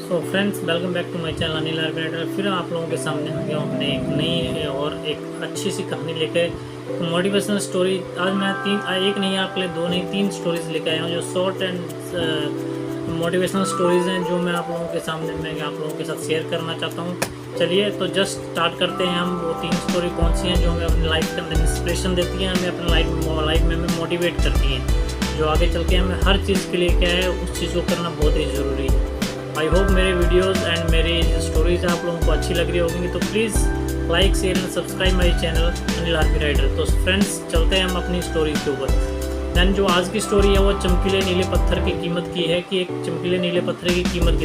So friends, welcome back to my channel Anil arbitrator. फिर आप लोगों के सामने आ गया हूँ अपने एक नई और एक अच्छी सी कहानी लेकर। मोटिवेशनल स्टोरी आज मैं एक नहीं, आपके लिए दो नहीं 3 स्टोरीज लेकर आया हूँ जो शॉर्ट एंड मोटिवेशनल स्टोरीज हैं, जो मैं आप लोगों के सामने आप लोगों के साथ शेयर करना चाहता हूँ। चलिए तो जस्ट स्टार्ट करते हैं हम। वो 3 स्टोरी कौन सी हैं जो हमें अपनी लाइफ के अंदर इंस्पिरेशन देती हैं, हमें अपने लाइफ में हमें मोटिवेट करती हैं, जो आगे चल के हमें हर चीज़ के लिए क्या है उस चीज़ को करना बहुत ही ज़रूरी है। आई होप मेरे वीडियोस एंड मेरी स्टोरीज आप लोगों को अच्छी लग रही होगी, तो please like share and subscribe my channel Anil arbitrator. तो फ्रेंड्स चलते हैं हम अपनी स्टोरी के ऊपर। दैन जो आज की स्टोरी है वो चमकीले नीले पत्थर की कीमत की है, कि एक चमकीले नीले पत्थर की कीमत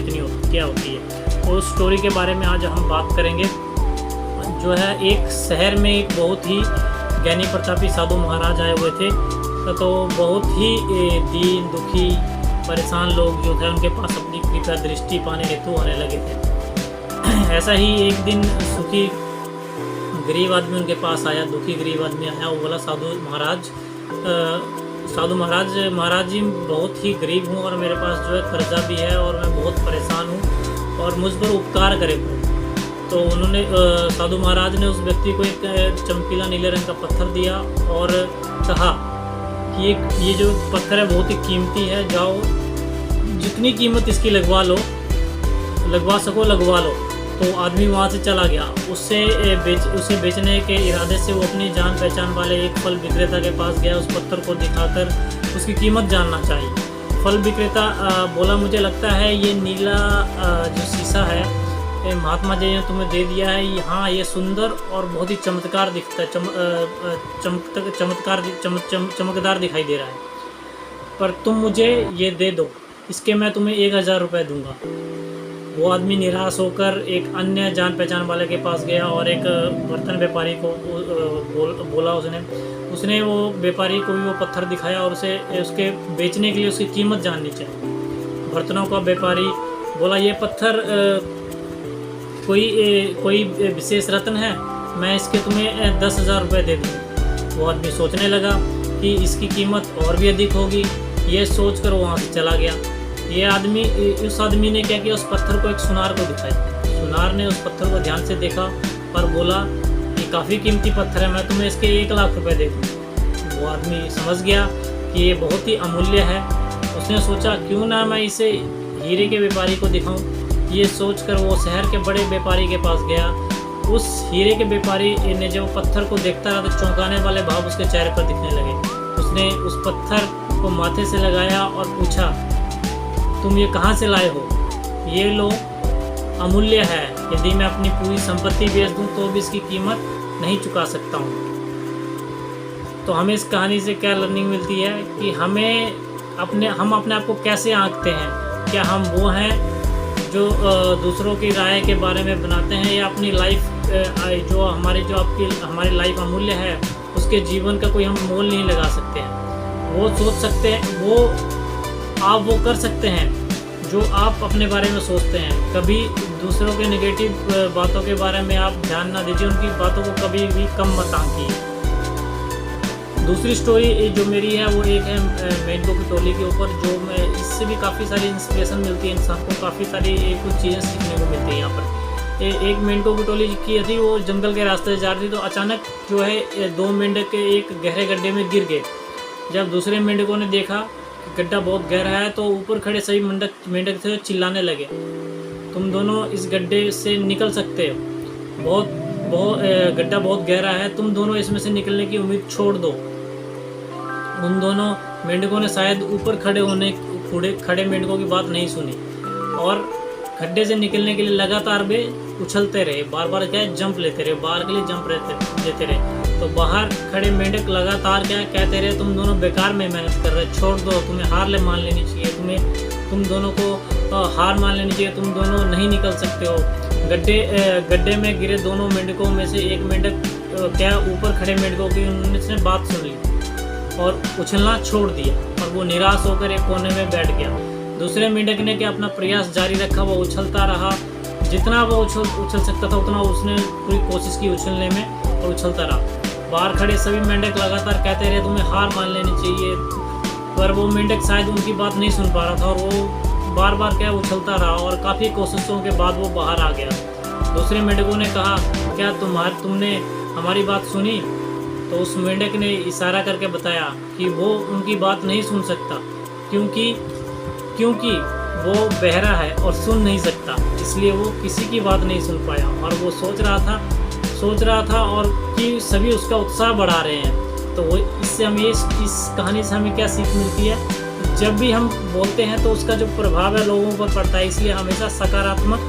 क्या होती है। तो उस स्टोरी के बारे में आज हम बात करेंगे। जो है एक शहर में एक बहुत ही ज्ञानी प्रतापी साधु महाराज आए हुए थे। तो बहुत ही दीन दुखी परेशान लोग जो थे उनके पास अपनी कृपा दृष्टि पाने हेतु आने लगे थे। ऐसा ही एक दिन सुखी गरीब आदमी उनके पास आया, दुखी गरीब आदमी आया। वो बोला, महाराज जी, बहुत ही गरीब हूँ और मेरे पास जो है कर्जा भी है और मैं बहुत परेशान हूँ और मुझ पर उपकार करे। तो उन्होंने साधु महाराज ने उस व्यक्ति को एक चमकीला नीले रंग का पत्थर दिया और कहा कि ये जो पत्थर है बहुत ही कीमती है, जाओ जितनी कीमत इसकी लगवा सको लगवा लो। तो आदमी वहाँ से चला गया। उसे बेचने के इरादे से वो अपनी जान पहचान वाले एक फल विक्रेता के पास गया। उस पत्थर को दिखाकर उसकी कीमत जानना चाहिए। फल विक्रेता बोला, मुझे लगता है ये नीला जो शीशा है महात्मा जी ने तुम्हें दे दिया है, हाँ ये सुंदर और बहुत ही चमत्कार दिखता है, चमकदार दिखाई दे रहा है, पर तुम मुझे ये दे दो, इसके मैं तुम्हें 1000 रुपये दूंगा। वो आदमी निराश होकर एक अन्य जान पहचान वाले के पास गया और एक बर्तन व्यापारी को बोला। उसने वो व्यापारी को भी वो पत्थर दिखाया और उसके बेचने के लिए उसकी कीमत जाननी चाहिए। बर्तनों का व्यापारी बोला, ये पत्थर कोई विशेष रत्न है, मैं इसके तुम्हें 10,000 रुपये दे दूँ। वो आदमी सोचने लगा कि इसकी कीमत और भी अधिक होगी। ये सोचकर वो वहाँ से चला गया। उस आदमी ने क्या किया, उस पत्थर को एक सुनार को दिखाया। सुनार ने उस पत्थर को ध्यान से देखा पर बोला, ये काफ़ी कीमती पत्थर है, मैं तुम्हें इसके 1 लाख रुपये दे दूँ। वो आदमी समझ गया कि ये बहुत ही अमूल्य है। उसने सोचा, क्यों ना मैं इसे हीरे के व्यापारी को दिखाऊँ। ये सोचकर वो शहर के बड़े व्यापारी के पास गया। उस हीरे के व्यापारी ने जब पत्थर को देखता रहा तो चौंकाने वाले भाव उसके चेहरे पर दिखने लगे। उसने उस पत्थर को माथे से लगाया और पूछा, तुम ये कहाँ से लाए हो? ये लो, अमूल्य है, यदि मैं अपनी पूरी संपत्ति बेच दूं तो भी इसकी कीमत नहीं चुका सकता हूँ। तो हमें इस कहानी से क्या लर्निंग मिलती है कि हम अपने आप को कैसे आंकते हैं। क्या हम वो हैं जो दूसरों की राय के बारे में बनाते हैं, या अपनी लाइफ हमारी लाइफ अमूल्य है उसके जीवन का कोई हम मोल नहीं लगा सकते हैं। वो सोच सकते हैं, वो कर सकते हैं जो आप अपने बारे में सोचते हैं। कभी दूसरों के नेगेटिव बातों के बारे में आप ध्यान ना दीजिए, उनकी बातों को कभी भी कम मत आंकिए। दूसरी स्टोरी जो मेरी है वो एक है मेंढकों की टोली के ऊपर, जो मैं इससे भी काफ़ी सारी इंस्पिरेशन मिलती है इंसान को, काफ़ी सारी कुछ चीज़ें सीखने को मिलती हैं यहाँ पर। एक मेंढकों की टोली की थी, वो जंगल के रास्ते से जा रही थी। तो अचानक जो है 2 मेंढक एक गहरे गड्ढे में गिर गए। जब दूसरे मेंढकों ने देखा कि गड्ढा बहुत गहरा है तो ऊपर खड़े सभी मेंढक थे चिल्लाने लगे, तुम दोनों इस गड्ढे से निकल सकते हो, गड्ढा बहुत गहरा है, तुम दोनों इसमें से निकलने की उम्मीद छोड़ दो। उन दोनों मेंढकों ने शायद ऊपर खड़े मेंढकों की बात नहीं सुनी और गड्ढे से निकलने के लिए लगातार वे उछलते रहे, बार बार क्या जंप लेते रहे, बाहर के लिए जंप लेते रहे। तो बाहर खड़े मेंढक लगातार क्या कहते रहे, तुम दोनों बेकार में मेहनत कर रहे, छोड़ दो, तुम्हें हार मान लेनी चाहिए, तुम दोनों को हार मान लेनी चाहिए, तुम दोनों नहीं निकल सकते हो। गड्ढे में गिरे दोनों मेंढकों में से एक मेंढक क्या ऊपर खड़े मेंढकों की उन्होंने बात सुन ली और उछलना छोड़ दिया और वो निराश होकर एक कोने में बैठ गया। दूसरे मेंढक ने क्या अपना प्रयास जारी रखा, वो उछलता रहा, जितना वो उछल सकता था उतना उसने पूरी कोशिश की उछलने में और उछलता रहा। बाहर खड़े सभी मेंढक लगातार कहते रहे तुम्हें हार मान लेनी चाहिए, पर वो मेंढक शायद उनकी बात नहीं सुन पा रहा था और वो बार बार क्या उछलता रहा और काफ़ी कोशिशों के बाद वो बाहर आ गया। दूसरे मेंढकों ने कहा, क्या तुमने हमारी बात सुनी? तो उस मेंढक ने इशारा करके बताया कि वो उनकी बात नहीं सुन सकता, क्योंकि वो बहरा है और सुन नहीं सकता, इसलिए वो किसी की बात नहीं सुन पाया। और वो सोच रहा था और कि सभी उसका उत्साह बढ़ा रहे हैं। तो वो इससे हमें इस कहानी से हमें क्या सीख मिलती है? जब भी हम बोलते हैं तो उसका जो प्रभाव है लोगों पर पड़ता है, इसलिए हमेशा सकारात्मक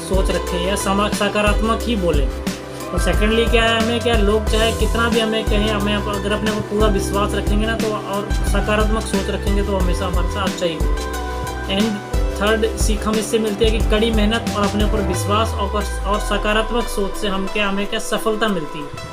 सोच रखें या सकारात्मक ही बोलें। और सेकेंडली क्या है, हमें क्या लोग चाहे कितना भी हमें कहें, हमें अगर अपने को पूरा विश्वास रखेंगे ना तो और सकारात्मक सोच रखेंगे तो हमेशा हमारे साथ अच्छा ही। एंड थर्ड सीख हम इससे मिलती है कि कड़ी मेहनत और अपने ऊपर विश्वास और सकारात्मक सोच से हमें क्या सफलता मिलती है।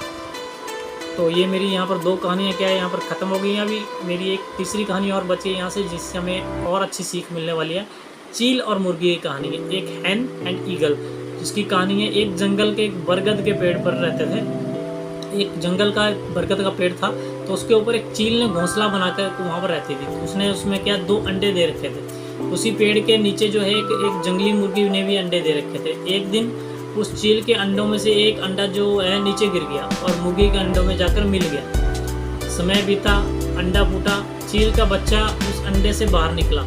तो ये मेरी यहाँ पर 2 कहानियाँ क्या है यहाँ पर ख़त्म हो गई हैं। अभी मेरी एक तीसरी कहानी और बची है यहाँ से, जिससे हमें और अच्छी सीख मिलने वाली है। चील और मुर्गी की कहानी है, एक हैन एंड ईगल, जिसकी कहानी है। एक जंगल के एक बरगद के पेड़ पर रहते थे। एक जंगल का बरगद का पेड़ था, तो उसके ऊपर एक चील ने घोंसला बनाकर वहाँ पर रहती थी। उसने उसमें क्या 2 अंडे दे रखे थे। उसी पेड़ के नीचे जो है एक जंगली मुर्गी ने भी अंडे दे रखे थे। एक दिन उस चील के अंडों में से एक अंडा जो है नीचे गिर गया और मुर्गी के अंडों में जाकर मिल गया। समय बीता, अंडा फूटा, चील का बच्चा उस अंडे से बाहर निकला।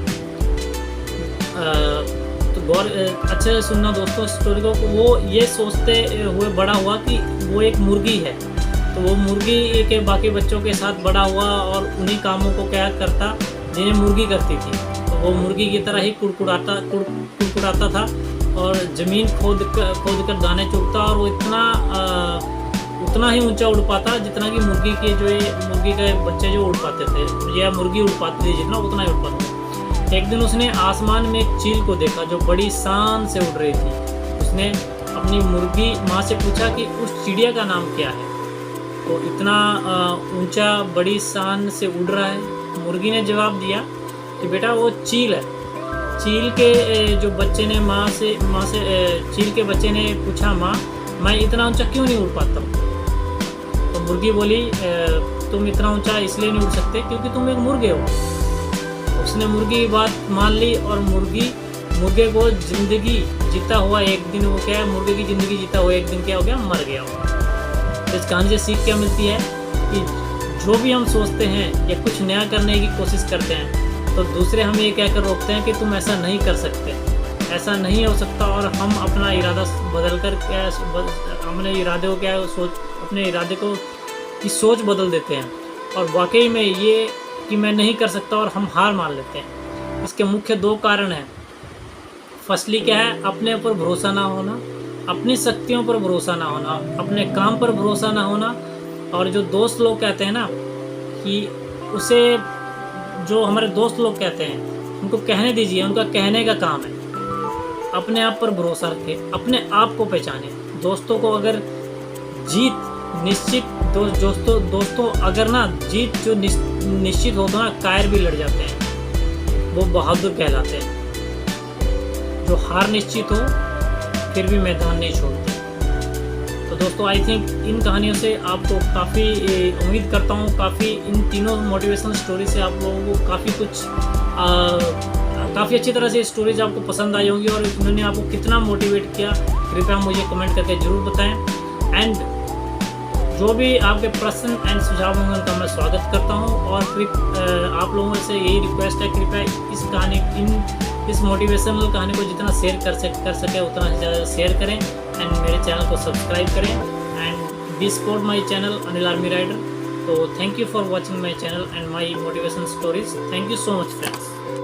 तो गौर अच्छे से सुनना दोस्तों स्टोरी को। वो ये सोचते हुए बड़ा हुआ कि वो एक मुर्गी है, तो वो मुर्गी के बाकी बच्चों के साथ बड़ा हुआ और उन्हीं कामों को क्या करता जिन्हें मुर्गी करती थी। तो वो मुर्गी की तरह ही कुड़कुड़ाता था और ज़मीन खोद कर दाने चुगता, और वो उतना ही ऊंचा उड़ पाता जितना कि मुर्गी के बच्चे जो उड़ पाते थे, या मुर्गी उड़ पाती थी जितना, उतना ही उड़ पाता था। एक दिन उसने आसमान में एक चील को देखा जो बड़ी शान से उड़ रही थी। उसने अपनी मुर्गी माँ से पूछा कि उस चिड़िया का नाम क्या है, तो इतना ऊंचा बड़ी शान से उड़ रहा है। मुर्गी ने जवाब दिया कि बेटा वो चील है। चील के जो बच्चे ने चील के बच्चे ने पूछा, माँ मैं इतना ऊंचा क्यों नहीं उड़ पाता हूँ? तो मुर्गी बोली, तुम इतना ऊंचा इसलिए नहीं उड़ सकते क्योंकि तुम एक मुर्गे हो। उसने मुर्गी की बात मान ली और मुर्गे को जिंदगी जीता हुआ एक दिन, वो क्या है, मुर्गे की ज़िंदगी जीता हुआ एक दिन क्या हो गया, मर गया। तो इस कहानी से सीख क्या मिलती है कि जो भी हम सोचते हैं या कुछ नया करने की कोशिश करते हैं तो दूसरे हमें ये कहकर रोकते हैं कि तुम ऐसा नहीं कर सकते, ऐसा नहीं हो सकता, और हम अपना इरादा बदल कर अपने इरादे की सोच बदल देते हैं और वाकई में ये कि मैं नहीं कर सकता और हम हार मान लेते हैं। इसके मुख्य 2 कारण हैं। फर्स्टली क्या है, अपने ऊपर भरोसा ना होना, अपनी शक्तियों पर भरोसा ना होना, अपने काम पर भरोसा ना होना। और जो दोस्त लोग कहते हैं ना कि उसे जो हमारे दोस्त लोग कहते हैं उनको कहने दीजिए, उनका कहने का काम है। अपने आप पर भरोसा रखें, अपने आप को पहचानें। दोस्तों को अगर जीत निश्चित दोस्तों अगर ना जीत जो निश्चित हो तो ना कायर भी लड़ जाते हैं, वो बहादुर कहलाते हैं। जो हार निश्चित हो फिर भी मैदान नहीं छोड़ते। तो दोस्तों आई थिंक इन कहानियों से आपको काफ़ी उम्मीद करता हूँ काफ़ी इन तीनों मोटिवेशनल स्टोरी से आप लोगों को काफ़ी अच्छी तरह से स्टोरीज आपको पसंद आई होंगी और उन्होंने आपको कितना मोटिवेट किया कृपया मुझे कमेंट करके ज़रूर बताएं। एंड जो भी आपके प्रश्न एंड सुझाव होंगे उनका मैं स्वागत करता हूं और आप लोगों से यही रिक्वेस्ट है कृपया इस मोटिवेशनल कहानी को जितना शेयर कर सके उतना ज़्यादा शेयर करें एंड मेरे चैनल को सब्सक्राइब करें and be support my channel Anil army rider. तो thank you for watching my channel and my motivation stories. Thank you so much friends.